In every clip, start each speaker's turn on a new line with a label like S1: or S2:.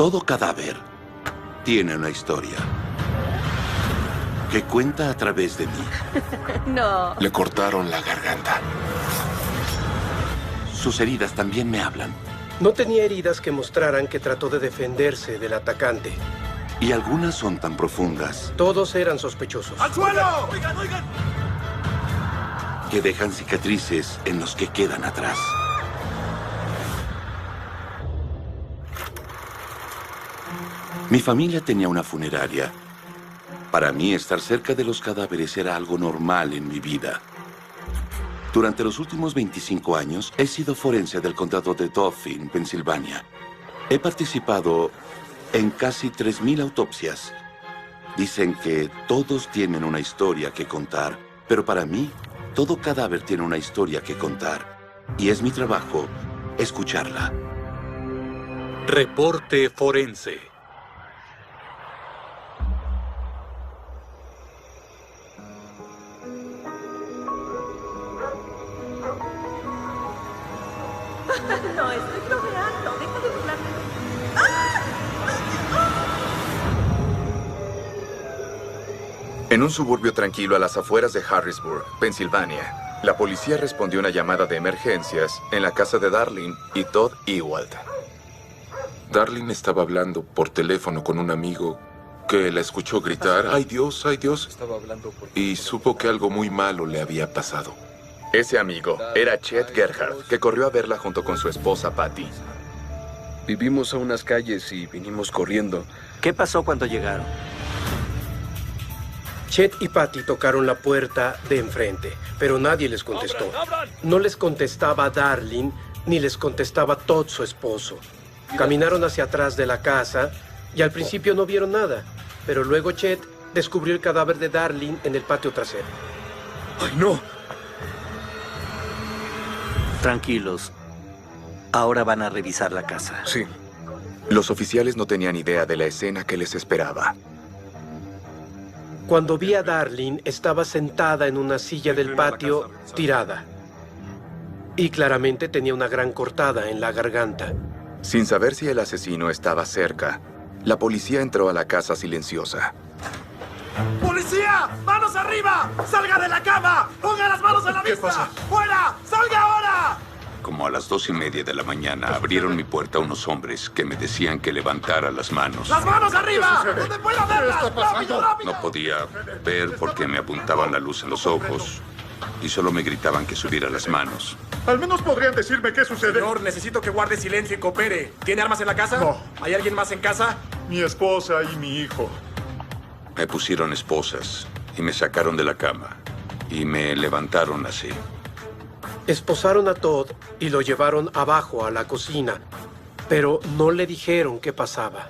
S1: Todo cadáver tiene una historia que cuenta a través de mí.
S2: No.
S3: Le cortaron la garganta.
S1: Sus heridas también me hablan.
S4: No tenía heridas que mostraran que trató de defenderse del atacante.
S1: Y algunas son tan profundas
S4: Todos eran sospechosos.
S5: ¡Al suelo! ¡Oigan, oigan!
S1: que dejan cicatrices en los que quedan atrás. Mi familia tenía una funeraria. Para mí, estar cerca de los cadáveres era algo normal en mi vida. Durante los últimos 25 años, he sido forense del condado de Dauphin, Pensilvania. He participado en casi 3,000 autopsias. Dicen que todos tienen una historia que contar, pero para mí, todo cadáver tiene una historia que contar. Y es mi trabajo escucharla.
S6: Reporte forense.
S2: No, estoy bromeando. Deja de burlarte.
S7: En un suburbio tranquilo a las afueras de Harrisburg, Pensilvania, la policía respondió a una llamada de emergencias en la casa de Darlene y Todd Ewald.
S3: Darlene estaba hablando por teléfono con un amigo que la escuchó gritar, ¡ay Dios, ay Dios! Y supo que algo muy malo le había pasado.
S7: Ese amigo era Chet Gerhardt, que corrió a verla junto con su esposa Patty.
S8: Vivimos a unas calles y vinimos corriendo.
S9: ¿Qué pasó cuando llegaron?
S4: Chet y Patty tocaron la puerta de enfrente, pero nadie les contestó. No les contestaba Darlene, ni les contestaba Todd, su esposo. Caminaron hacia atrás de la casa y al principio no vieron nada, pero luego Chet descubrió el cadáver de Darlene en el patio trasero.
S8: ¡Ay, no!
S9: Tranquilos. Ahora van a revisar la casa.
S8: Sí.
S7: Los oficiales no tenían idea de la escena que les esperaba.
S4: Cuando vi a Darlene, estaba sentada en una silla del patio, tirada. Y claramente tenía una gran cortada en la garganta.
S7: Sin saber si el asesino estaba cerca, la policía entró a la casa silenciosa.
S5: ¡Policía! ¡Manos arriba! ¡Salga de la cama! ¡Ponga las manos en la vista!
S3: pasa?
S5: ¡Fuera! ¡Salga ahora!
S1: Como a las 2:30 de la mañana, abrieron mi puerta unos hombres que me decían que levantara las manos.
S5: ¡Las manos arriba! ¡Donde pueda verlas! ¡Rápido, rápido!
S1: No podía ver porque me apuntaban la luz en los ojos y solo me gritaban que subiera las manos.
S5: Al menos podrían decirme qué sucede. Señor, necesito que guarde silencio y coopere. ¿Tiene armas en la casa? No. ¿Hay alguien más en casa?
S10: Mi esposa y mi hijo.
S1: Me pusieron esposas y me sacaron de la cama y me levantaron así.
S4: Esposaron a Todd y lo llevaron abajo a la cocina, pero no le dijeron qué pasaba.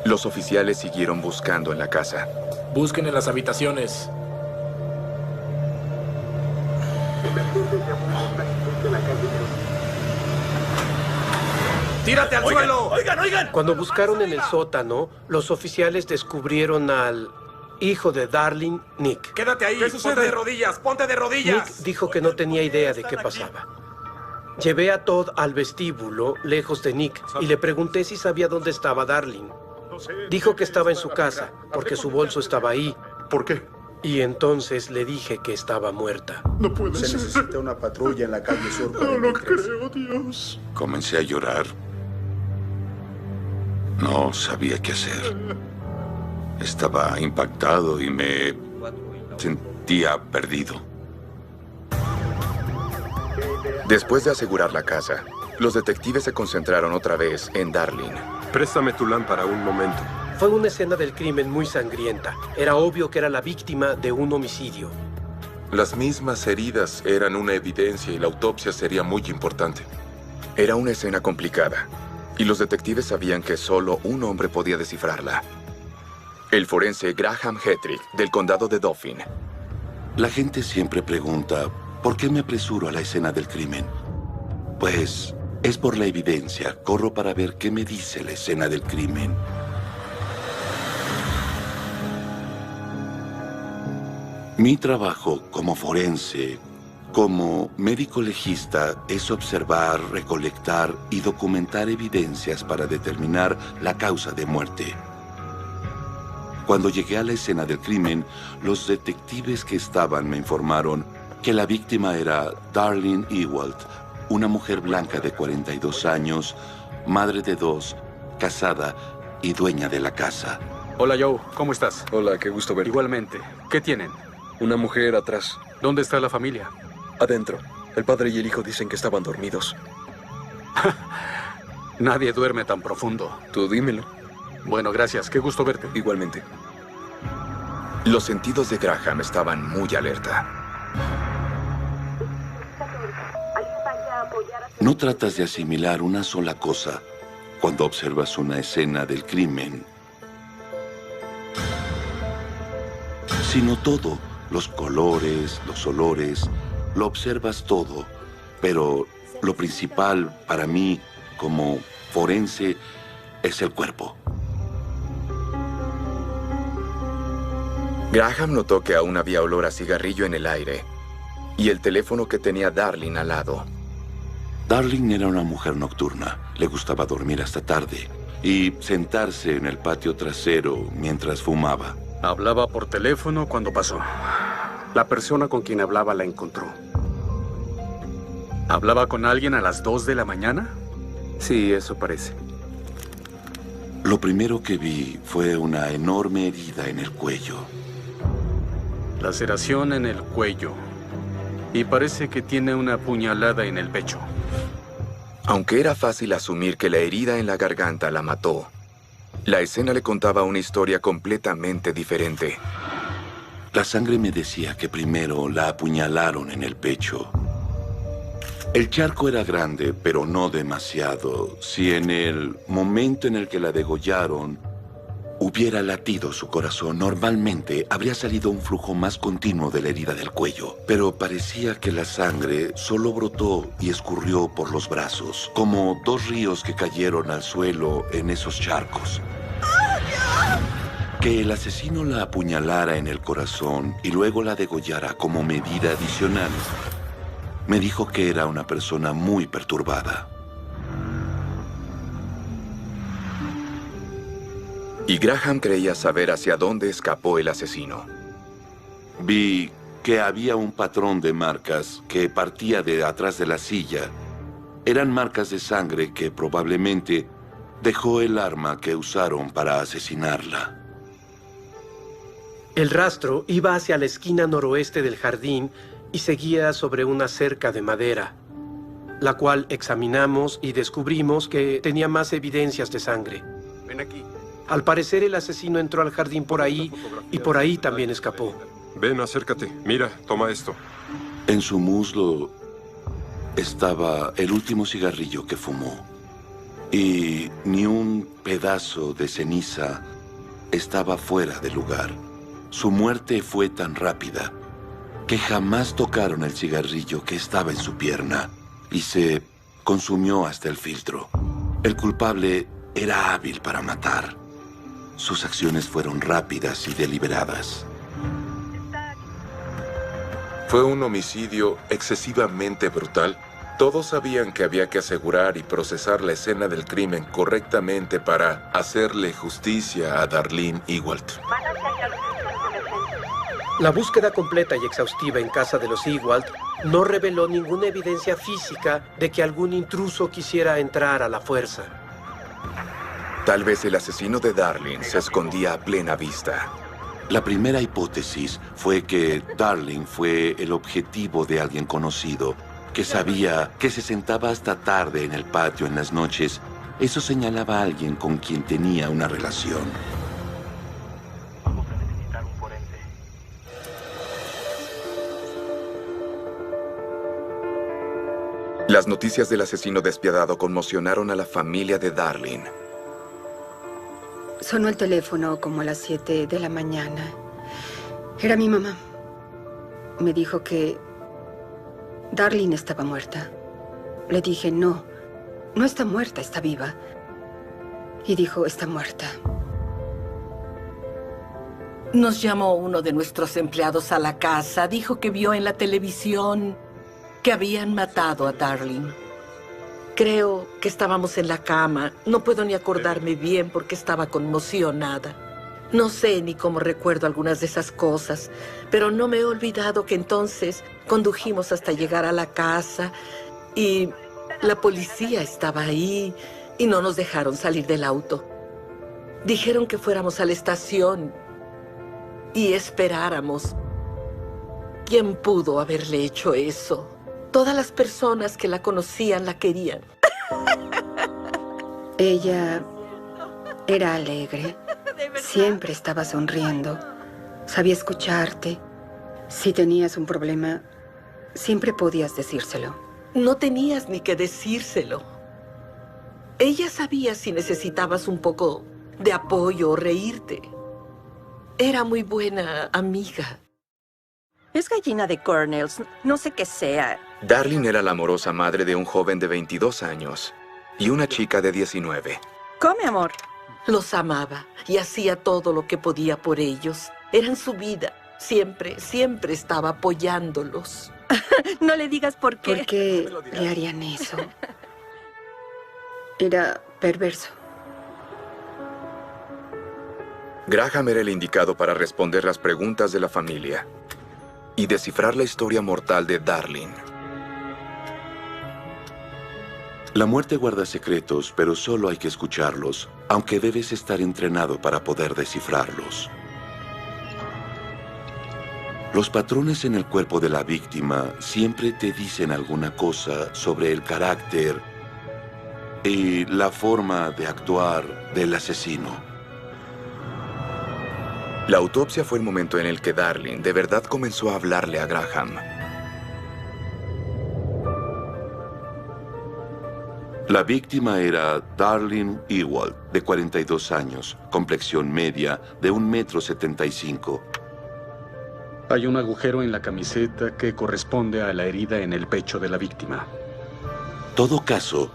S7: Los oficiales siguieron buscando en la casa.
S5: Busquen en las habitaciones. ¡Tírate al suelo! ¡Oigan, oigan!
S4: Cuando buscaron en el sótano, los oficiales descubrieron al hijo de Darlene, Nick.
S5: ¡Quédate ahí! ¿Qué sucede? ¡Ponte de rodillas! ¡Ponte de rodillas!
S4: Nick dijo que no tenía idea de qué pasaba. Llevé a Todd al vestíbulo, lejos de Nick, y le pregunté si sabía dónde estaba Darlene. Dijo que estaba en su casa, porque su bolso estaba ahí.
S10: ¿Por qué?
S4: Y entonces le dije que estaba muerta.
S10: No puede ser.
S11: Se necesita una patrulla en la calle Sur.
S10: No lo creo, Dios.
S1: Comencé a llorar. No sabía qué hacer. Estaba impactado y me sentía perdido.
S7: Después de asegurar la casa, los detectives se concentraron otra vez en Darlene.
S10: Préstame tu lámpara un momento.
S4: Fue una escena del crimen muy sangrienta. Era obvio que era la víctima de un homicidio.
S3: Las mismas heridas eran una evidencia y la autopsia sería muy importante.
S7: Era una escena complicada, y los detectives sabían que solo un hombre podía descifrarla. El forense Graham Hetrick, del condado de Dauphin.
S1: La gente siempre pregunta, ¿por qué me apresuro a la escena del crimen? Pues es por la evidencia. Corro para ver qué me dice la escena del crimen. Mi trabajo como forense Como médico legista es observar, recolectar y documentar evidencias para determinar la causa de muerte. Cuando llegué a la escena del crimen, los detectives que estaban me informaron que la víctima era Darlene Ewald, una mujer blanca de 42 años, madre de 2, casada y dueña de la casa.
S6: Hola, Joe. ¿Cómo estás?
S8: Hola, qué gusto verte.
S6: Igualmente. ¿Qué tienen?
S8: Una mujer atrás.
S6: ¿Dónde está la familia?
S8: Adentro. El padre y el hijo dicen que estaban dormidos.
S6: Nadie duerme tan profundo.
S8: Tú dímelo.
S6: Bueno, gracias. Qué gusto verte.
S8: Igualmente.
S7: Los sentidos de Graham estaban muy alerta.
S1: No tratas de asimilar una sola cosa cuando observas una escena del crimen, sino todo, los colores, los olores, lo observas todo, pero lo principal para mí como forense es el cuerpo.
S7: Graham notó que aún había olor a cigarrillo en el aire y el teléfono que tenía Darlene al lado.
S1: Darlene era una mujer nocturna. Le gustaba dormir hasta tarde y sentarse en el patio trasero mientras fumaba.
S6: Hablaba por teléfono cuando pasó.
S12: La persona con quien hablaba la encontró.
S6: ¿Hablaba con alguien a las 2 de la mañana?
S12: Sí, eso parece.
S1: Lo primero que vi fue una enorme herida en el cuello.
S6: Laceración en el cuello. Y parece que tiene una puñalada en el pecho.
S7: Aunque era fácil asumir que la herida en la garganta la mató, la escena le contaba una historia completamente diferente.
S1: La sangre me decía que primero la apuñalaron en el pecho. El charco era grande, pero no demasiado. Si en el momento en el que la degollaron hubiera latido su corazón, normalmente habría salido un flujo más continuo de la herida del cuello. Pero parecía que la sangre solo brotó y escurrió por los brazos, como 2 ríos que cayeron al suelo en esos charcos. Que el asesino la apuñalara en el corazón y luego la degollara como medida adicional, me dijo que era una persona muy perturbada.
S7: Y Graham creía saber hacia dónde escapó el asesino.
S1: Vi que había un patrón de marcas que partía de atrás de la silla. Eran marcas de sangre que probablemente dejó el arma que usaron para asesinarla.
S4: El rastro iba hacia la esquina noroeste del jardín y seguía sobre una cerca de madera, la cual examinamos y descubrimos que tenía más evidencias de sangre.
S12: Ven aquí.
S4: Al parecer el asesino entró al jardín por ahí y por ahí también escapó.
S10: Ven, acércate. Mira, toma esto.
S1: En su muslo estaba el último cigarrillo que fumó. Y ni un pedazo de ceniza estaba fuera de lugar. Su muerte fue tan rápida que jamás tocaron el cigarrillo que estaba en su pierna y se consumió hasta el filtro. El culpable era hábil para matar. Sus acciones fueron rápidas y deliberadas.
S3: Fue un homicidio excesivamente brutal. Todos sabían que había que asegurar y procesar la escena del crimen correctamente para hacerle justicia a Darlene Ewald.
S4: La búsqueda completa y exhaustiva en casa de los Ewald no reveló ninguna evidencia física de que algún intruso quisiera entrar a la fuerza.
S7: Tal vez el asesino de Darlene se escondía a plena vista.
S1: La primera hipótesis fue que Darlene fue el objetivo de alguien conocido, que sabía que se sentaba hasta tarde en el patio en las noches. Eso señalaba a alguien con quien tenía una relación.
S13: Vamos a necesitar un forense.
S7: Las noticias del asesino despiadado conmocionaron a la familia de Darlene.
S14: Sonó el teléfono como a las 7 de la mañana. Era mi mamá. Me dijo que Darlene estaba muerta. Le dije, no está muerta, está viva. Y dijo, está muerta.
S2: Nos llamó uno de nuestros empleados a la casa. Dijo que vio en la televisión que habían matado a Darlene. Creo que estábamos en la cama. No puedo ni acordarme bien porque estaba conmocionada. No sé ni cómo recuerdo algunas de esas cosas, pero no me he olvidado que entonces condujimos hasta llegar a la casa y la policía estaba ahí y no nos dejaron salir del auto. Dijeron que fuéramos a la estación y esperáramos. ¿Quién pudo haberle hecho eso? Todas las personas que la conocían la querían.
S14: Ella era alegre. Siempre estaba sonriendo. Sabía escucharte. Si tenías un problema, siempre podías decírselo.
S2: No tenías ni que decírselo. Ella sabía si necesitabas un poco de apoyo o reírte. Era muy buena amiga.
S13: Es gallina de Cornells, no sé qué sea.
S7: Darlene era la amorosa madre de un joven de 22 años y una chica de 19.
S13: Come, amor.
S2: Los amaba y hacía todo lo que podía por ellos. Eran su vida. Siempre, siempre estaba apoyándolos.
S13: No le digas por qué.
S14: ¿Por qué le harían eso? Era perverso.
S7: Graham era el indicado para responder las preguntas de la familia y descifrar la historia mortal de Darlene.
S1: La muerte guarda secretos, pero solo hay que escucharlos, aunque debes estar entrenado para poder descifrarlos. Los patrones en el cuerpo de la víctima siempre te dicen alguna cosa sobre el carácter y la forma de actuar del asesino.
S7: La autopsia fue el momento en el que Darlene de verdad comenzó a hablarle a Graham.
S1: La víctima era Darlene Ewald, de 42 años, complexión media, de 1,75 m.
S6: Hay un agujero en la camiseta que corresponde a la herida en el pecho de la víctima.
S1: Todo caso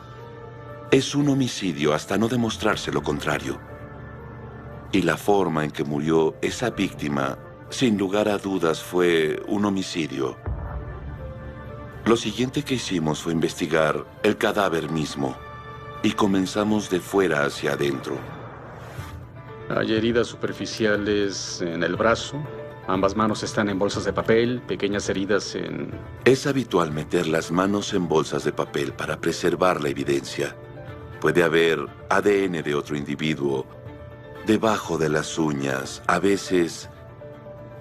S1: es un homicidio hasta no demostrarse lo contrario. Y la forma en que murió esa víctima, sin lugar a dudas, fue un homicidio. Lo siguiente que hicimos fue investigar el cadáver mismo y comenzamos de fuera hacia adentro.
S6: Hay heridas superficiales en el brazo. Ambas manos están en bolsas de papel, pequeñas heridas en...
S1: Es habitual meter las manos en bolsas de papel para preservar la evidencia. Puede haber ADN de otro individuo debajo de las uñas. A veces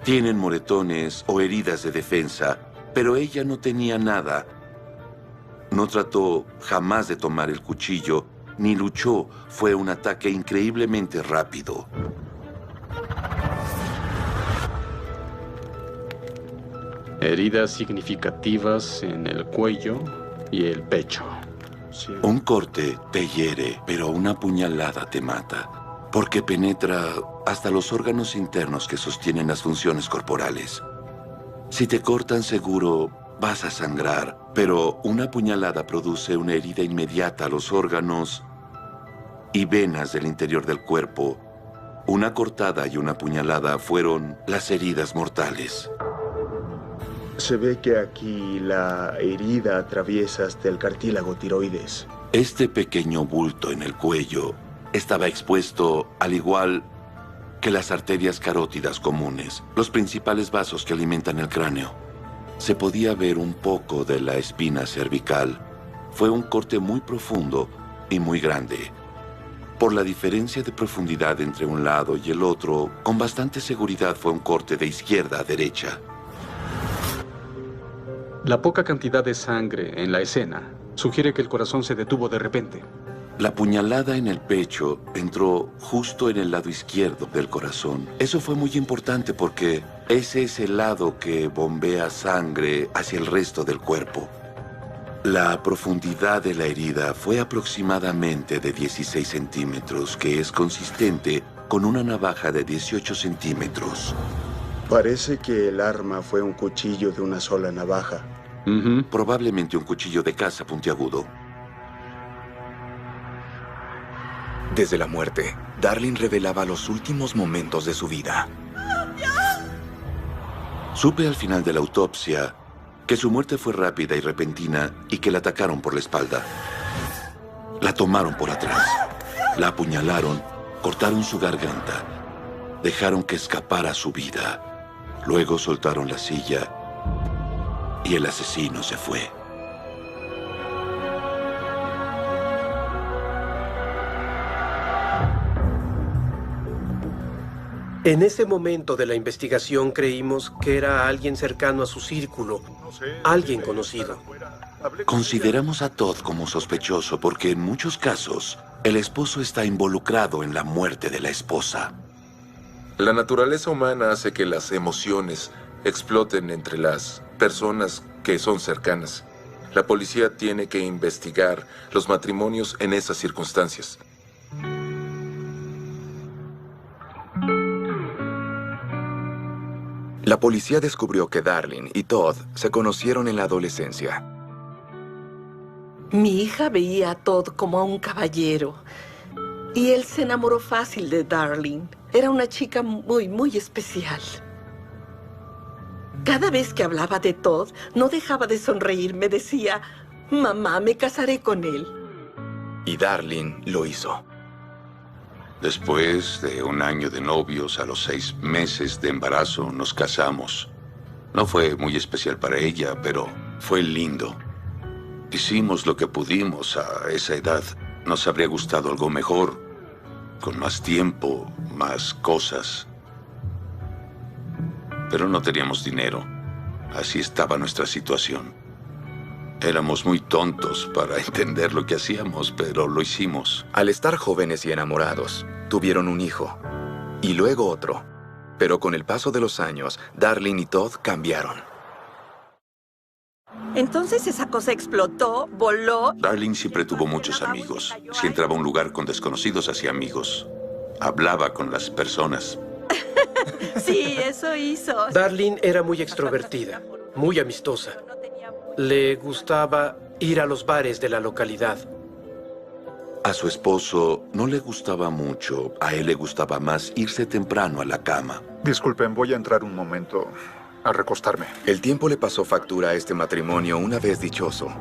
S1: tienen moretones o heridas de defensa, pero ella no tenía nada. No trató jamás de tomar el cuchillo, ni luchó. Fue un ataque increíblemente rápido.
S6: Heridas significativas en el cuello y el pecho.
S1: Sí. Un corte te hiere, pero una puñalada te mata, porque penetra hasta los órganos internos que sostienen las funciones corporales. Si te cortan seguro, vas a sangrar, pero una puñalada produce una herida inmediata a los órganos y venas del interior del cuerpo. Una cortada y una puñalada fueron las heridas mortales.
S11: Se ve que aquí la herida atraviesa hasta el cartílago tiroides.
S1: Este pequeño bulto en el cuello estaba expuesto al igual que las arterias carótidas comunes, los principales vasos que alimentan el cráneo. Se podía ver un poco de la espina cervical. Fue un corte muy profundo y muy grande. Por la diferencia de profundidad entre un lado y el otro, con bastante seguridad fue un corte de izquierda a derecha.
S6: La poca cantidad de sangre en la escena sugiere que el corazón se detuvo de repente.
S1: La puñalada en el pecho entró justo en el lado izquierdo del corazón. Eso fue muy importante porque ese es el lado que bombea sangre hacia el resto del cuerpo. La profundidad de la herida fue aproximadamente de 16 centímetros, que es consistente con una navaja de 18 centímetros.
S11: Parece que el arma fue un cuchillo de una sola navaja.
S1: Probablemente un cuchillo de caza puntiagudo.
S7: Desde la muerte, Darlene revelaba los últimos momentos de su vida.
S1: Supe al final de la autopsia que su muerte fue rápida y repentina y que la atacaron por la espalda. La tomaron por atrás, la apuñalaron, cortaron su garganta, dejaron que escapara su vida. Luego soltaron la silla y el asesino se fue.
S4: En ese momento de la investigación creímos que era alguien cercano a su círculo, alguien conocido.
S1: Consideramos a Todd como sospechoso porque en muchos casos el esposo está involucrado en la muerte de la esposa.
S3: La naturaleza humana hace que las emociones exploten entre las personas que son cercanas. La policía tiene que investigar los matrimonios en esas circunstancias.
S7: La policía descubrió que Darlene y Todd se conocieron en la adolescencia.
S2: Mi hija veía a Todd como a un caballero. Y él se enamoró fácil de Darlene. Era una chica muy especial. Cada vez que hablaba de Todd, no dejaba de sonreír. Me decía, mamá, me casaré con él.
S7: Y Darlene lo hizo.
S1: Después de un año de novios, a los 6 meses de embarazo, nos casamos. No fue muy especial para ella, pero fue lindo. Hicimos lo que pudimos a esa edad. Nos habría gustado algo mejor, con más tiempo, más cosas. Pero no teníamos dinero. Así estaba nuestra situación. Éramos muy tontos para entender lo que hacíamos, pero lo hicimos.
S7: Al estar jóvenes y enamorados, tuvieron un hijo. Y luego otro. Pero con el paso de los años, Darlene y Todd cambiaron.
S13: Entonces esa cosa explotó, voló.
S1: Darlene siempre tuvo muchos amigos. Si entraba a un lugar con desconocidos, hacía amigos. Hablaba con las personas.
S13: Sí, eso hizo.
S4: Darlene era muy extrovertida, muy amistosa. Le gustaba ir a los bares de la localidad.
S1: A su esposo no le gustaba mucho. A él le gustaba más irse temprano a la cama.
S15: Disculpen, voy a entrar un momento a recostarme.
S7: El tiempo le pasó factura a este matrimonio una vez dichoso.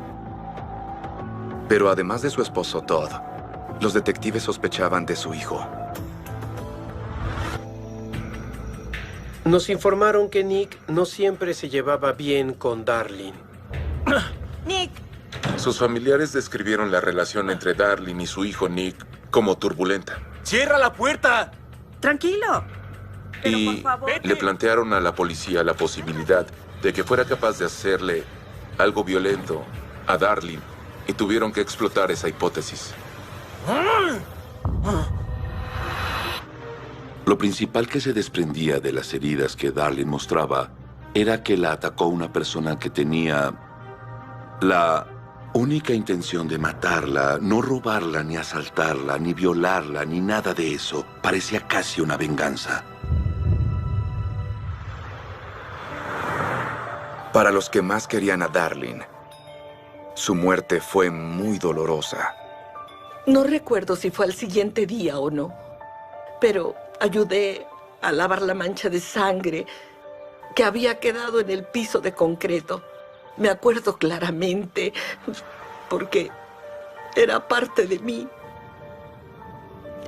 S7: Pero además de su esposo Todd, los detectives sospechaban de su hijo.
S4: Nos informaron que Nick no siempre se llevaba bien con Darlene.
S13: Nick.
S3: Sus familiares describieron la relación entre Darlene y su hijo Nick como turbulenta.
S5: ¡Cierra la puerta!
S13: Tranquilo. Pero
S3: Y
S13: por favor,
S3: le plantearon a la policía la posibilidad de que fuera capaz de hacerle algo violento a Darlene y tuvieron que explotar esa hipótesis.
S1: Lo principal que se desprendía de las heridas que Darlene mostraba era que la atacó una persona que tenía la única intención de matarla, no robarla, ni asaltarla, ni violarla, ni nada de eso. Parecía casi una venganza.
S7: Para los que más querían a Darlene, su muerte fue muy dolorosa.
S2: No recuerdo si fue al siguiente día o no, pero ayudé a lavar la mancha de sangre que había quedado en el piso de concreto. Me acuerdo claramente, porque era parte de mí.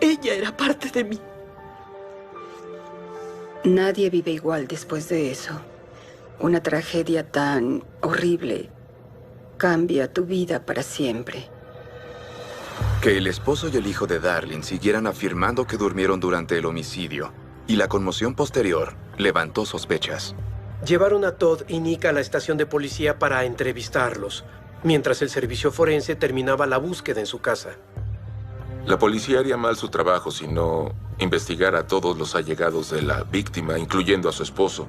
S2: Ella era parte de mí.
S14: Nadie vive igual después de eso. Una tragedia tan horrible cambia tu vida para siempre.
S7: Que el esposo y el hijo de Darlene siguieran afirmando que durmieron durante el homicidio y la conmoción posterior levantó sospechas.
S4: Llevaron a Todd y Nick a la estación de policía para entrevistarlos, mientras el servicio forense terminaba la búsqueda en su casa.
S3: La policía haría mal su trabajo si no investigara a todos los allegados de la víctima, incluyendo a su esposo.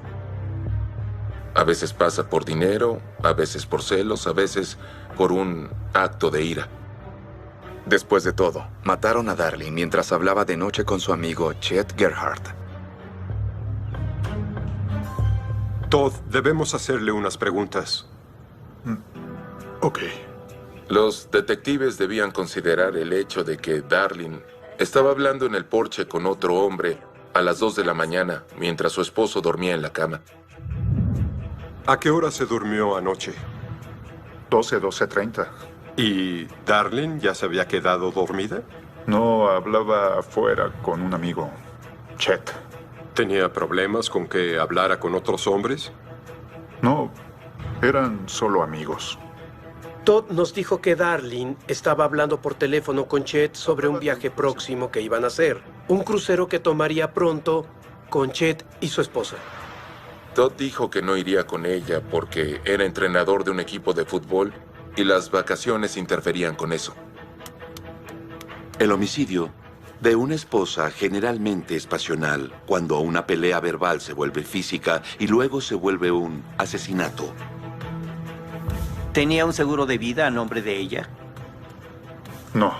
S3: A veces pasa por dinero, a veces por celos, a veces por un acto de ira.
S7: Después de todo, mataron a Darlene mientras hablaba de noche con su amigo Chet Gerhardt.
S10: Todd, debemos hacerle unas preguntas.
S15: Ok.
S3: Los detectives debían considerar el hecho de que Darlene estaba hablando en el porche con otro hombre a las 2 de la mañana mientras su esposo dormía en la cama.
S10: ¿A qué hora se durmió anoche?
S15: 12:30.
S10: ¿Y Darlene ya se había quedado dormida?
S15: No, hablaba afuera con un amigo, Chet.
S10: ¿Tenía problemas con que hablara con otros hombres?
S15: No, eran solo amigos.
S4: Todd nos dijo que Darlene estaba hablando por teléfono con Chet sobre un viaje próximo que iban a hacer. Un crucero que tomaría pronto con Chet y su esposa.
S3: Todd dijo que no iría con ella porque era entrenador de un equipo de fútbol y las vacaciones interferían con eso.
S1: El homicidio de una esposa generalmente es pasional cuando una pelea verbal se vuelve física y luego se vuelve un asesinato.
S9: ¿Tenía un seguro de vida a nombre de ella?
S15: No.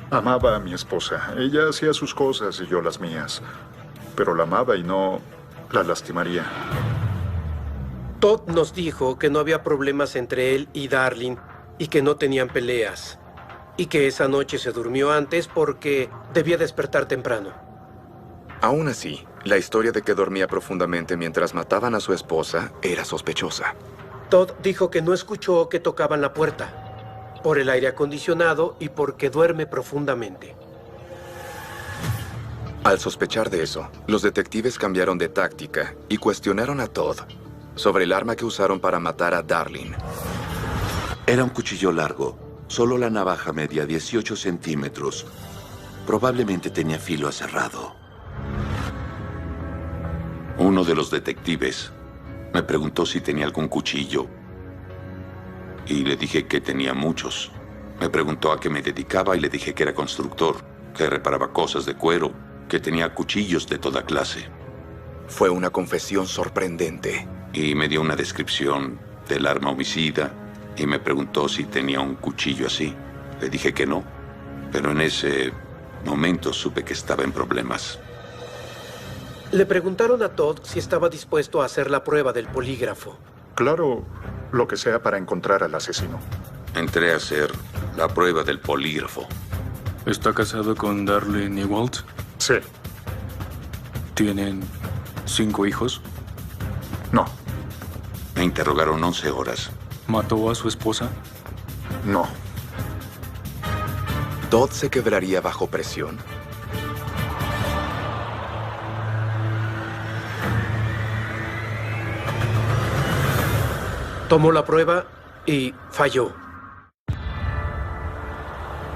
S15: Amaba a mi esposa. Ella hacía sus cosas y yo las mías. Pero la amaba y no la lastimaría.
S4: Todd nos dijo que no había problemas entre él y Darlene y que no tenían peleas. Y que esa noche se durmió antes porque debía despertar temprano.
S7: Aún así, la historia de que dormía profundamente mientras mataban a su esposa era sospechosa.
S4: Todd dijo que no escuchó que tocaban la puerta, por el aire acondicionado y porque duerme profundamente.
S7: Al sospechar de eso, los detectives cambiaron de táctica y cuestionaron a Todd sobre el arma que usaron para matar a Darlene.
S1: Era un cuchillo largo. Solo la navaja medía 18 centímetros. Probablemente tenía filo aserrado. Uno de los detectives me preguntó si tenía algún cuchillo. Y le dije que tenía muchos. Me preguntó a qué me dedicaba y le dije que era constructor, que reparaba cosas de cuero, que tenía cuchillos de toda clase.
S7: Fue una confesión sorprendente.
S1: Y me dio una descripción del arma homicida y me preguntó si tenía un cuchillo así. Le dije que no, pero en ese momento supe que estaba en problemas.
S4: Le preguntaron a Todd si estaba dispuesto a hacer la prueba del polígrafo.
S15: Claro, lo que sea para encontrar al asesino.
S1: Entré a hacer la prueba del polígrafo.
S6: ¿Está casado con Darlene Ewald?
S15: Sí.
S6: ¿Tienen 5 hijos?
S15: No.
S1: Me interrogaron 11 horas.
S6: ¿Mató a su esposa?
S15: No.
S7: ¿Todd se quebraría bajo presión?
S4: Tomó la prueba y falló.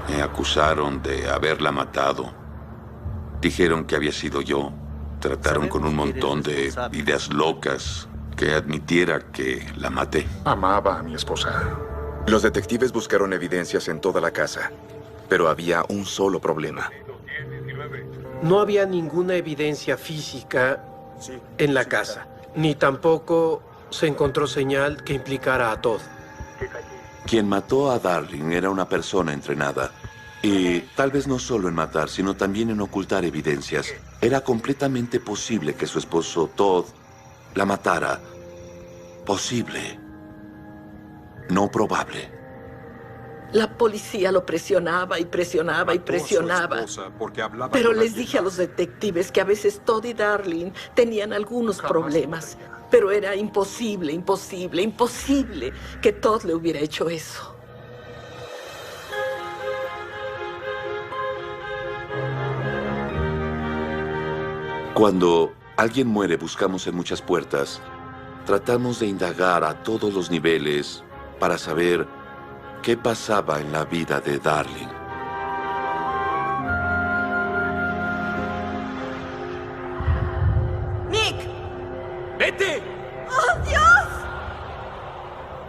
S1: Me acusaron de haberla matado. Dijeron que había sido yo. Trataron con un montón de ideas locas que admitiera que la maté.
S15: Amaba a mi esposa.
S7: Los detectives buscaron evidencias en toda la casa, pero había un solo problema.
S4: No había ninguna evidencia física en la casa, ni tampoco se encontró señal que implicara a Todd.
S1: Quien mató a Darlene era una persona entrenada. Y tal vez no solo en matar, sino también en ocultar evidencias. Era completamente posible que su esposo Todd la matara. Posible. No probable.
S2: La policía lo presionaba y presionaba y presionaba. Pero les dije a los detectives que a veces Todd y Darlene tenían algunos problemas. Pero era imposible, imposible, imposible que Todd le hubiera hecho eso.
S1: Cuando alguien muere, buscamos en muchas puertas. Tratamos de indagar a todos los niveles para saber qué pasaba en la vida de Darlene.
S13: ¡Nick!
S5: ¡Vete!
S13: ¡Oh, Dios!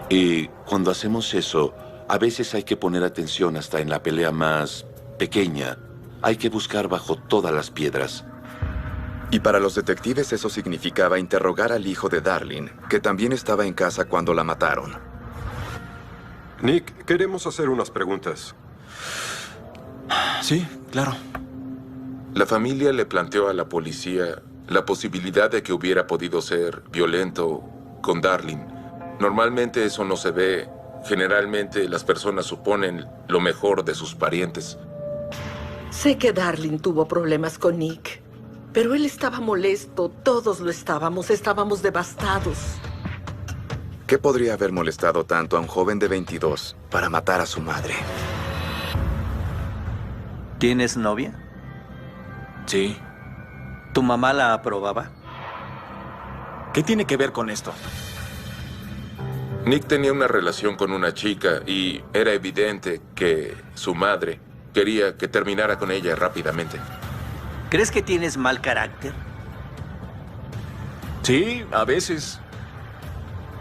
S1: Y cuando hacemos eso, a veces hay que poner atención hasta en la pelea más pequeña. Hay que buscar bajo todas las piedras.
S7: Y para los detectives eso significaba interrogar al hijo de Darlene, que también estaba en casa cuando la mataron.
S10: Nick, queremos hacer unas preguntas.
S3: Sí, claro. La familia le planteó a la policía la posibilidad de que hubiera podido ser violento con Darlene. Normalmente eso no se ve. Generalmente las personas suponen lo mejor de sus parientes.
S2: Sé que Darlene tuvo problemas con Nick. Pero él estaba molesto, todos lo estábamos devastados.
S7: ¿Qué podría haber molestado tanto a un joven de 22 para matar a su madre?
S9: ¿Tienes novia?
S16: Sí.
S9: ¿Tu mamá la aprobaba?
S16: ¿Qué tiene que ver con esto?
S3: Nick tenía una relación con una chica y era evidente que su madre quería que terminara con ella rápidamente.
S9: ¿Crees que tienes mal carácter?
S16: Sí, a veces.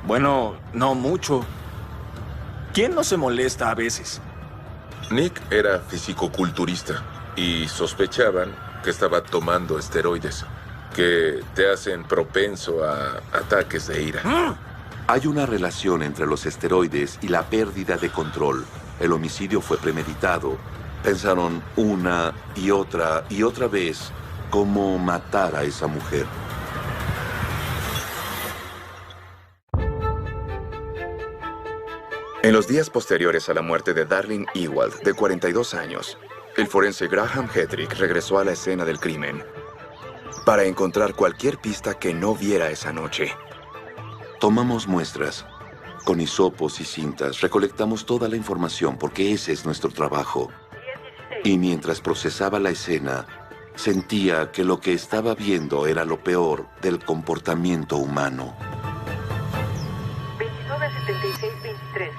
S16: Bueno, no mucho. ¿Quién no se molesta a veces?
S3: Nick era fisicoculturista y sospechaban que estaba tomando esteroides que te hacen propenso a ataques de ira.
S1: Hay una relación entre los esteroides y la pérdida de control. El homicidio fue premeditado. Pensaron una y otra vez cómo matar a esa mujer.
S7: En los días posteriores a la muerte de Darlene Ewald, de 42 años, el forense Graham Hedrick regresó a la escena del crimen para encontrar cualquier pista que no viera esa noche.
S1: Tomamos muestras. Con hisopos y cintas recolectamos toda la información porque ese es nuestro trabajo. Y mientras procesaba la escena, sentía que lo que estaba viendo era lo peor del comportamiento humano.
S17: 297623.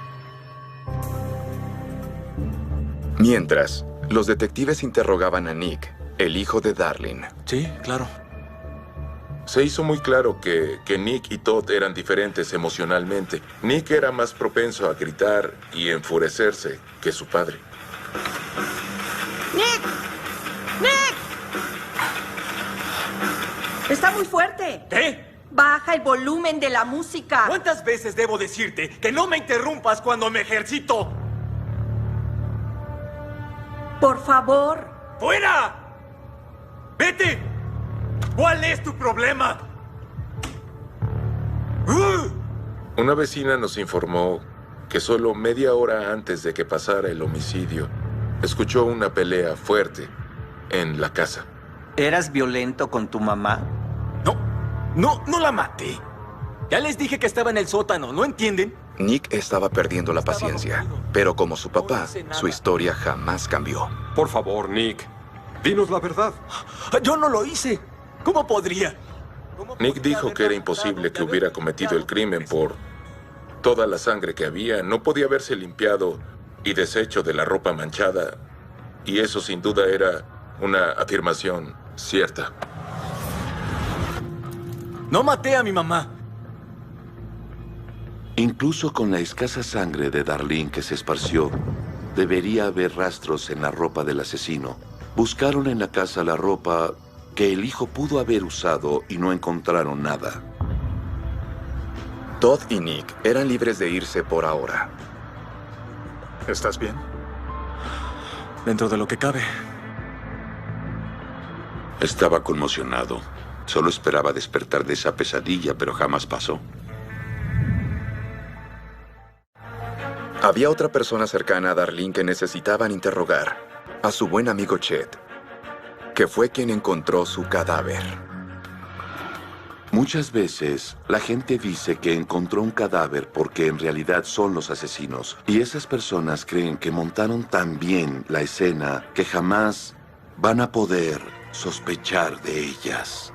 S7: Mientras, los detectives interrogaban a Nick, el hijo de Darlene.
S16: Sí, claro.
S3: Se hizo muy claro que Nick y Todd eran diferentes emocionalmente. Nick era más propenso a gritar y enfurecerse que su padre.
S13: ¡Nick! ¡Nick! ¡Está muy fuerte!
S18: ¿Qué?
S13: Baja el volumen de la música.
S18: ¿Cuántas veces debo decirte que no me interrumpas cuando me ejercito?
S13: Por favor.
S18: ¡Fuera! ¡Vete! ¿Cuál es tu problema?
S3: Una vecina nos informó que solo media hora antes de que pasara el homicidio, escuchó una pelea fuerte en la casa.
S9: ¿Eras violento con tu mamá?
S16: No la maté. Ya les dije que estaba en el sótano, ¿no entienden?
S7: Nick estaba perdiendo la paciencia, pero como su papá, su historia jamás cambió.
S10: Por favor, Nick, dinos la verdad.
S16: Yo no lo hice. ¿Cómo podría?
S3: Nick dijo que era imposible que hubiera cometido el crimen por toda la sangre que había. No podía haberse limpiado y deshecho de la ropa manchada. Y eso sin duda era una afirmación cierta.
S16: No maté a mi mamá.
S1: Incluso con la escasa sangre de Darlene que se esparció, debería haber rastros en la ropa del asesino. Buscaron en la casa la ropa que el hijo pudo haber usado y no encontraron nada.
S7: Todd y Nick eran libres de irse por ahora.
S15: ¿Estás bien?
S16: Dentro de lo que cabe.
S1: Estaba conmocionado. Solo esperaba despertar de esa pesadilla, pero jamás pasó.
S7: Había otra persona cercana a Darlene que necesitaban interrogar, a su buen amigo Chet, que fue quien encontró su cadáver.
S1: Muchas veces la gente dice que encontró un cadáver porque en realidad son los asesinos. Y esas personas creen que montaron tan bien la escena que jamás van a poder sospechar de ellas.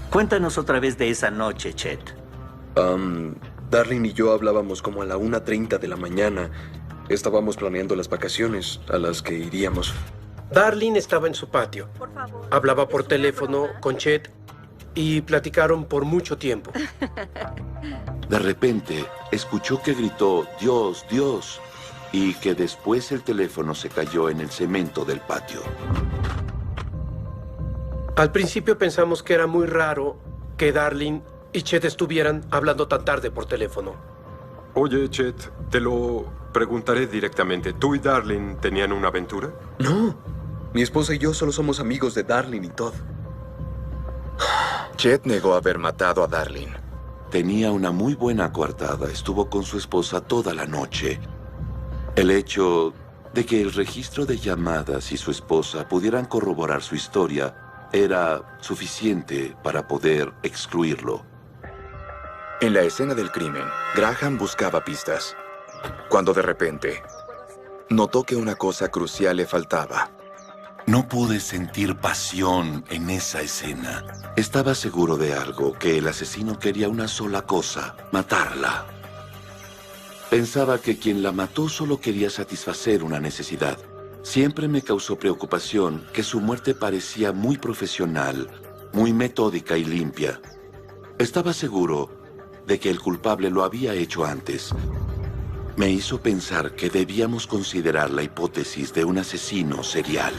S9: Cuéntanos otra vez de esa noche, Chet.
S12: Darlene y yo hablábamos como a la 1:30 de la mañana. Estábamos planeando las vacaciones a las que iríamos.
S4: Darlene estaba en su patio. Hablaba por teléfono con Chet y platicaron por mucho tiempo.
S1: De repente, escuchó que gritó, "Dios, Dios", y que después el teléfono se cayó en el cemento del patio.
S4: Al principio pensamos que era muy raro que Darlene y Chet estuvieran hablando tan tarde por teléfono.
S10: Oye, Chet, te lo preguntaré directamente. ¿Tú y Darlene tenían una aventura?
S12: No. Mi esposa y yo solo somos amigos de Darlene y Todd.
S7: Chet negó haber matado a Darlene.
S1: Tenía una muy buena coartada. Estuvo con su esposa toda la noche. El hecho de que el registro de llamadas y su esposa pudieran corroborar su historia era suficiente para poder excluirlo.
S7: En la escena del crimen, Graham buscaba pistas, cuando de repente notó que una cosa crucial le faltaba.
S1: No pude sentir pasión en esa escena. Estaba seguro de algo, que el asesino quería una sola cosa: matarla. Pensaba que quien la mató solo quería satisfacer una necesidad. Siempre me causó preocupación que su muerte parecía muy profesional, muy metódica y limpia. Estaba seguro de que el culpable lo había hecho antes. Me hizo pensar que debíamos considerar la hipótesis de un asesino serial.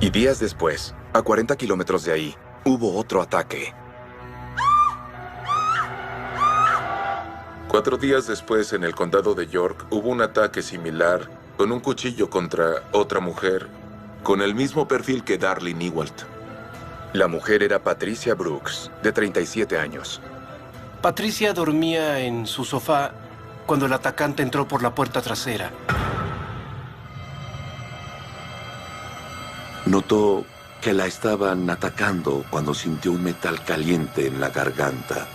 S7: Y días después, a 40 kilómetros de ahí, hubo otro ataque.
S3: 4 días después, en el condado de York, hubo un ataque similar con un cuchillo contra otra mujer, con el mismo perfil que Darlene Ewald.
S7: La mujer era Patricia Brooks, de 37 años.
S4: Patricia dormía en su sofá cuando el atacante entró por la puerta trasera.
S1: Notó que la estaban atacando cuando sintió un metal caliente en la garganta.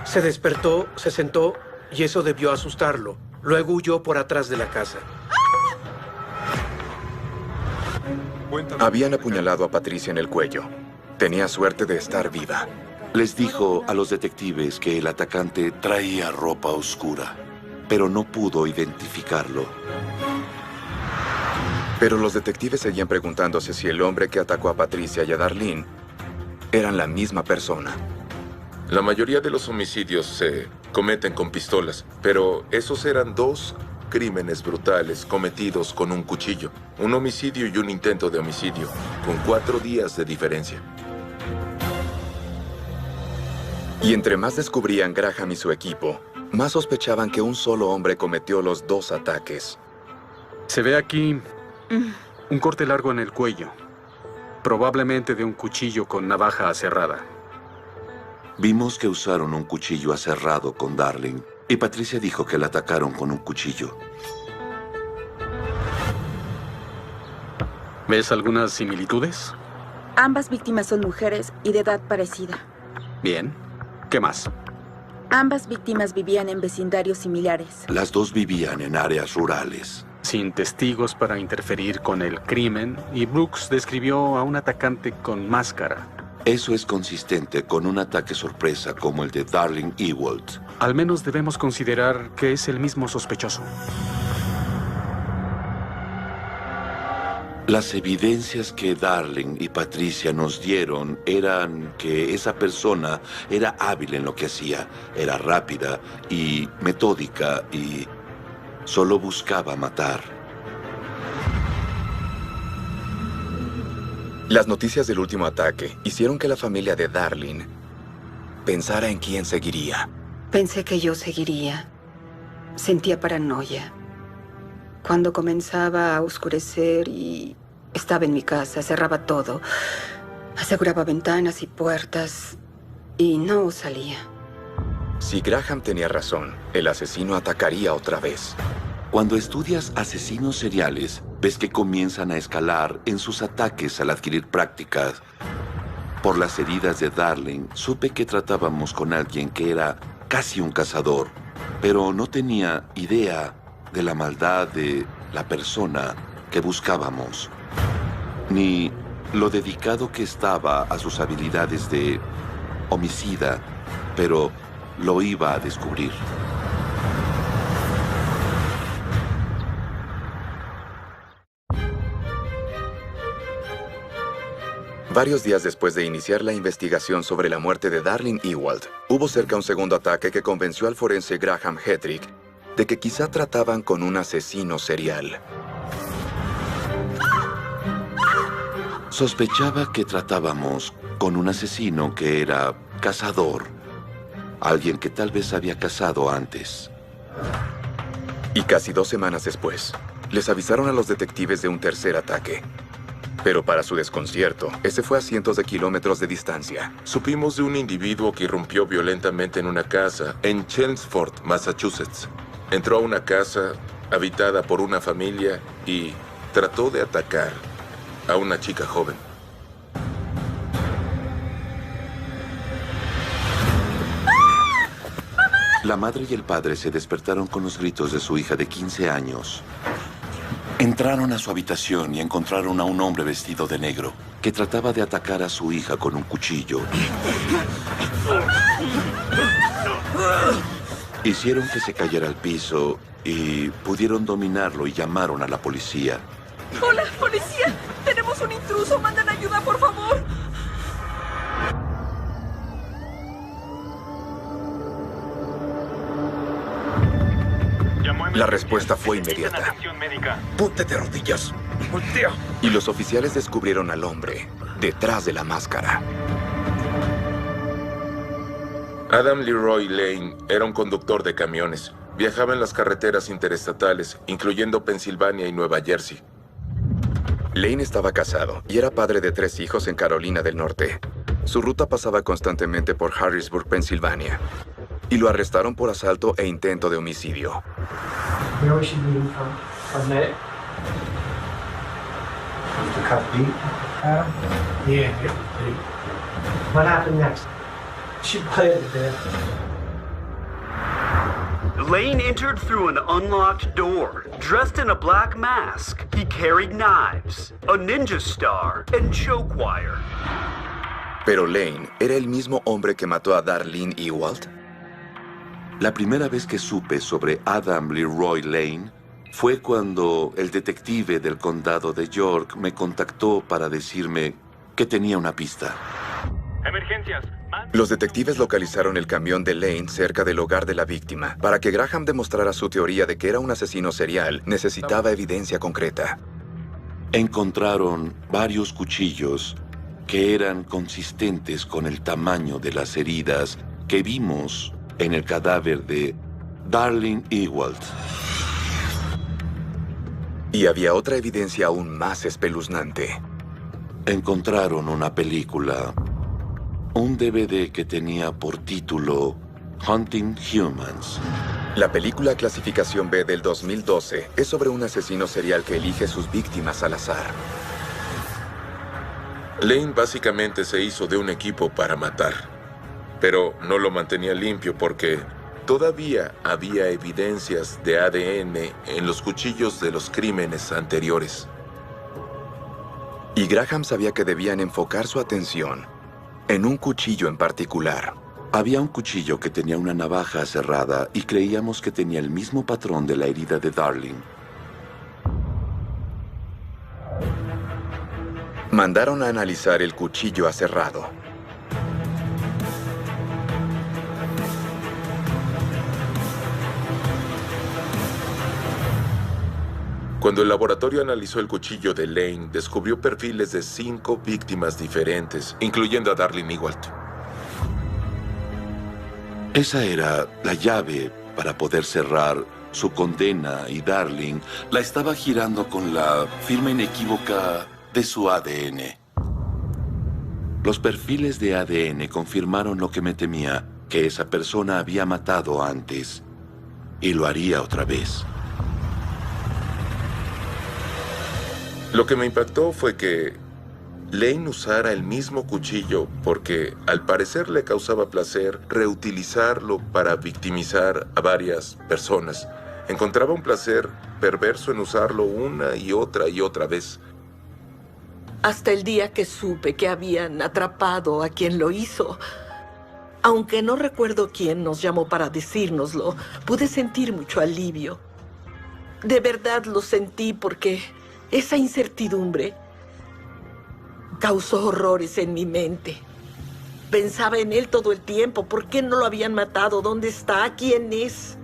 S4: Se despertó, se sentó y eso debió asustarlo. Luego huyó por atrás de la casa.
S7: Habían apuñalado a Patricia en el cuello. Tenía suerte de estar viva.
S1: Les dijo a los detectives que el atacante traía ropa oscura, pero no pudo identificarlo.
S7: Pero los detectives seguían preguntándose si el hombre que atacó a Patricia y a Darlene eran la misma persona.
S3: La mayoría de los homicidios se cometen con pistolas, pero esos eran 2 crímenes brutales cometidos con un cuchillo. Un homicidio y un intento de homicidio, con 4 días de diferencia.
S7: Y entre más descubrían Graham y su equipo, más sospechaban que un solo hombre cometió los 2 ataques.
S6: Se ve aquí un corte largo en el cuello, probablemente de un cuchillo con navaja aserrada.
S1: Vimos que usaron un cuchillo aserrado con Darlene, y Patricia dijo que la atacaron con un cuchillo.
S6: ¿Ves algunas similitudes?
S19: Ambas víctimas son mujeres y de edad parecida.
S6: Bien. ¿Qué más?
S19: Ambas víctimas vivían en vecindarios similares.
S1: Las 2 vivían en áreas rurales.
S6: Sin testigos para interferir con el crimen, y Brooks describió a un atacante con máscara.
S1: Eso es consistente con un ataque sorpresa como el de Darlene Ewald.
S6: Al menos debemos considerar que es el mismo sospechoso.
S1: Las evidencias que Darlene y Patricia nos dieron eran que esa persona era hábil en lo que hacía. Era rápida y metódica y solo buscaba matar.
S7: Las noticias del último ataque hicieron que la familia de Darlene pensara en quién seguiría.
S14: Pensé que yo seguiría. Sentía paranoia. Cuando comenzaba a oscurecer y estaba en mi casa, cerraba todo. Aseguraba ventanas y puertas y no salía.
S7: Si Graham tenía razón, el asesino atacaría otra vez.
S1: Cuando estudias asesinos seriales, ves que comienzan a escalar en sus ataques al adquirir prácticas. Por las heridas de Darlene, supe que tratábamos con alguien que era casi un cazador, pero no tenía idea de la maldad de la persona que buscábamos, ni lo dedicado que estaba a sus habilidades de homicida, pero lo iba a descubrir.
S7: Varios días después de iniciar la investigación sobre la muerte de Darlene Ewald, hubo cerca un segundo ataque que convenció al forense Graham Hetrick de que quizá trataban con un asesino serial.
S1: Sospechaba que tratábamos con un asesino que era cazador, alguien que tal vez había cazado antes.
S7: Y casi 2 semanas después, les avisaron a los detectives de un tercer ataque. Pero para su desconcierto, ese fue a cientos de kilómetros de distancia.
S3: Supimos de un individuo que irrumpió violentamente en una casa en Chelmsford, Massachusetts. Entró a una casa habitada por una familia y trató de atacar a una chica joven.
S1: La madre y el padre se despertaron con los gritos de su hija de 15 años. Entraron a su habitación y encontraron a un hombre vestido de negro que trataba de atacar a su hija con un cuchillo. Hicieron que se cayera al piso y pudieron dominarlo y llamaron a la policía.
S13: ¡Hola, policía! ¡Tenemos un intruso! ¡Mandan ayuda, por favor!
S7: La respuesta fue inmediata.
S16: ¡Ponte de rodillas! ¡Voltea!
S7: Y los oficiales descubrieron al hombre detrás de la máscara.
S3: Adam Leroy Lane era un conductor de camiones. Viajaba en las carreteras interestatales, incluyendo Pensilvania y Nueva Jersey.
S7: Lane estaba casado y era padre de 3 hijos en Carolina del Norte. Su ruta pasaba constantemente por Harrisburg, Pensilvania. Y lo arrestaron por asalto e intento de homicidio.
S20: Where was she leaving from? From there? Was the cut deep, Adam? Yeah, it was deep. What happened next? She bled to death.
S21: Lane entered through an unlocked door, dressed in a black mask. He carried knives, a ninja star, and choke wire.
S7: Pero Lane era el mismo hombre que mató a Darlene Ewald.
S1: La primera vez que supe sobre Adam Leroy Lane fue cuando el detective del condado de York me contactó para decirme que tenía una pista.
S21: Emergencias.
S7: Los detectives localizaron el camión de Lane cerca del hogar de la víctima. Para que Graham demostrara su teoría de que era un asesino serial, necesitaba evidencia concreta.
S1: Encontraron varios cuchillos que eran consistentes con el tamaño de las heridas que vimos en el cadáver de Darlene Ewald.
S7: Y había otra evidencia aún más espeluznante.
S1: Encontraron una película, un DVD que tenía por título Hunting Humans.
S7: La película clasificación B del 2012 es sobre un asesino serial que elige sus víctimas al azar.
S3: Lane básicamente se hizo de un equipo para matar, pero no lo mantenía limpio porque todavía había evidencias de ADN en los cuchillos de los crímenes anteriores.
S7: Y Graham sabía que debían enfocar su atención en un cuchillo en particular.
S1: Había un cuchillo que tenía una navaja cerrada y creíamos que tenía el mismo patrón de la herida de Darlene.
S7: Mandaron a analizar el cuchillo aserrado.
S3: Cuando el laboratorio analizó el cuchillo de Lane, descubrió perfiles de 5 víctimas diferentes, incluyendo a Darlene Ewald.
S1: Esa era la llave para poder cerrar su condena y Darlene la estaba girando con la firma inequívoca de su ADN. Los perfiles de ADN confirmaron lo que me temía, que esa persona había matado antes y lo haría otra vez.
S3: Lo que me impactó fue que Lane usara el mismo cuchillo porque al parecer le causaba placer reutilizarlo para victimizar a varias personas. Encontraba un placer perverso en usarlo una y otra vez.
S2: Hasta el día que supe que habían atrapado a quien lo hizo. Aunque no recuerdo quién nos llamó para decírnoslo, pude sentir mucho alivio. De verdad lo sentí porque esa incertidumbre causó horrores en mi mente. Pensaba en él todo el tiempo. ¿Por qué no lo habían matado? ¿Dónde está? ¿Quién es?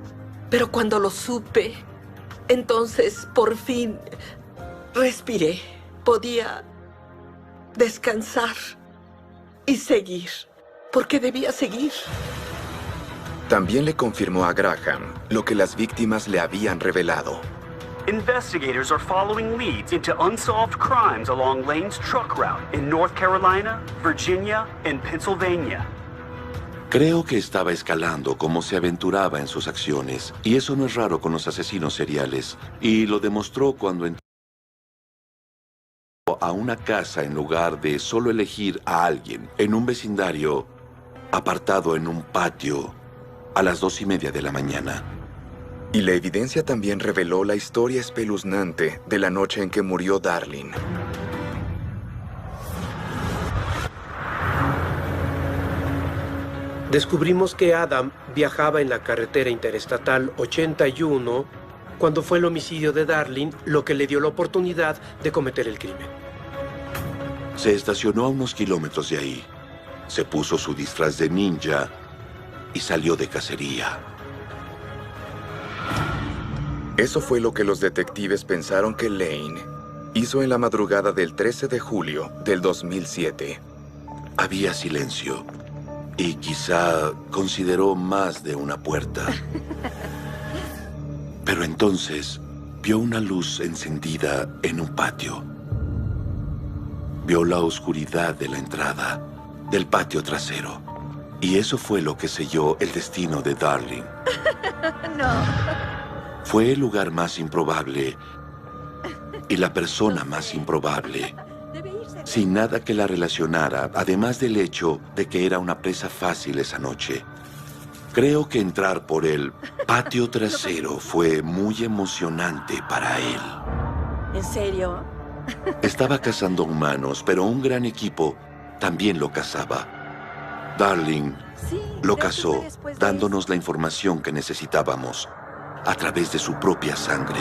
S2: Pero cuando lo supe, entonces por fin respiré. Podía descansar y seguir, porque debía seguir.
S7: También le confirmó a Graham lo que las víctimas le habían revelado.
S21: Investigators are following leads into unsolved crimes along Lane's truck route in North Carolina, Virginia, and Pennsylvania.
S1: Creo que estaba escalando como se aventuraba en sus acciones, y eso no es raro con los asesinos seriales, y lo demostró cuando entró entró a una casa en lugar de solo elegir a alguien en un vecindario apartado en un patio a las 2:30 de la mañana.
S7: Y la evidencia también reveló la historia espeluznante de la noche en que murió Darlene.
S4: Descubrimos que Adam viajaba en la carretera interestatal 81 cuando fue el homicidio de Darlene, lo que le dio la oportunidad de cometer el crimen.
S1: Se estacionó a unos kilómetros de ahí. Se puso su disfraz de ninja y salió de cacería.
S7: Eso fue lo que los detectives pensaron que Lane hizo en la madrugada del 13 de julio del 2007.
S1: Había silencio y quizá consideró más de una puerta. Pero entonces vio una luz encendida en un patio. Vio la oscuridad de la entrada del patio trasero. Y eso fue lo que selló el destino de Darlene.
S19: No.
S1: Fue el lugar más improbable y la persona más improbable, sin nada que la relacionara, además del hecho de que era una presa fácil esa noche. Creo que entrar por el patio trasero fue muy emocionante para él.
S19: ¿En serio?
S1: Estaba cazando humanos, pero un gran equipo también lo cazaba. Darlene lo cazó, dándonos la información que necesitábamos a través de su propia sangre.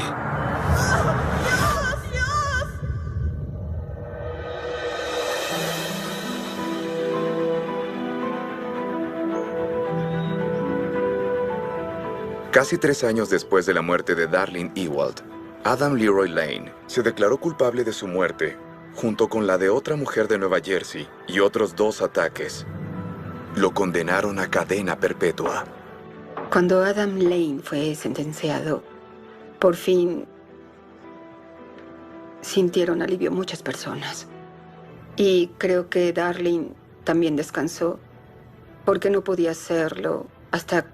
S7: Casi 3 años después de la muerte de Darlene Ewald, Adam Leroy Lane se declaró culpable de su muerte, junto con la de otra mujer de Nueva Jersey y otros 2 ataques. Lo condenaron a cadena perpetua.
S14: Cuando Adam Lane fue sentenciado, por fin sintieron alivio muchas personas. Y creo que Darlene también descansó, porque no podía hacerlo hasta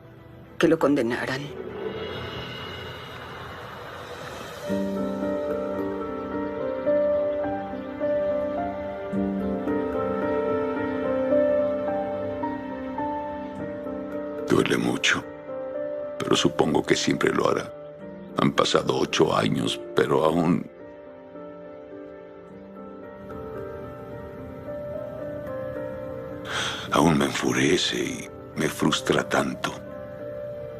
S14: que lo condenaran.
S1: Duele mucho, pero supongo que siempre lo hará. Han pasado 8 años, pero aún me enfurece y me frustra tanto.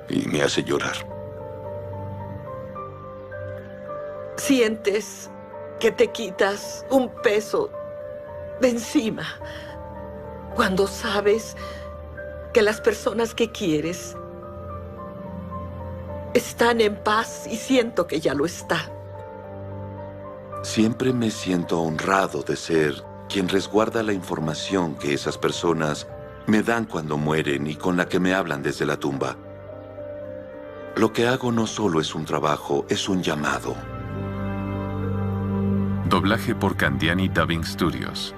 S1: Y me hace llorar.
S2: Sientes que te quitas un peso de encima cuando sabes que las personas que quieres están en paz, y siento que ya lo está.
S1: Siempre me siento honrado de ser quien resguarda la información que esas personas me dan cuando mueren y con la que me hablan desde la tumba. Lo que hago no solo es un trabajo, es un llamado.
S8: Doblaje por Candiani Dubbing Studios.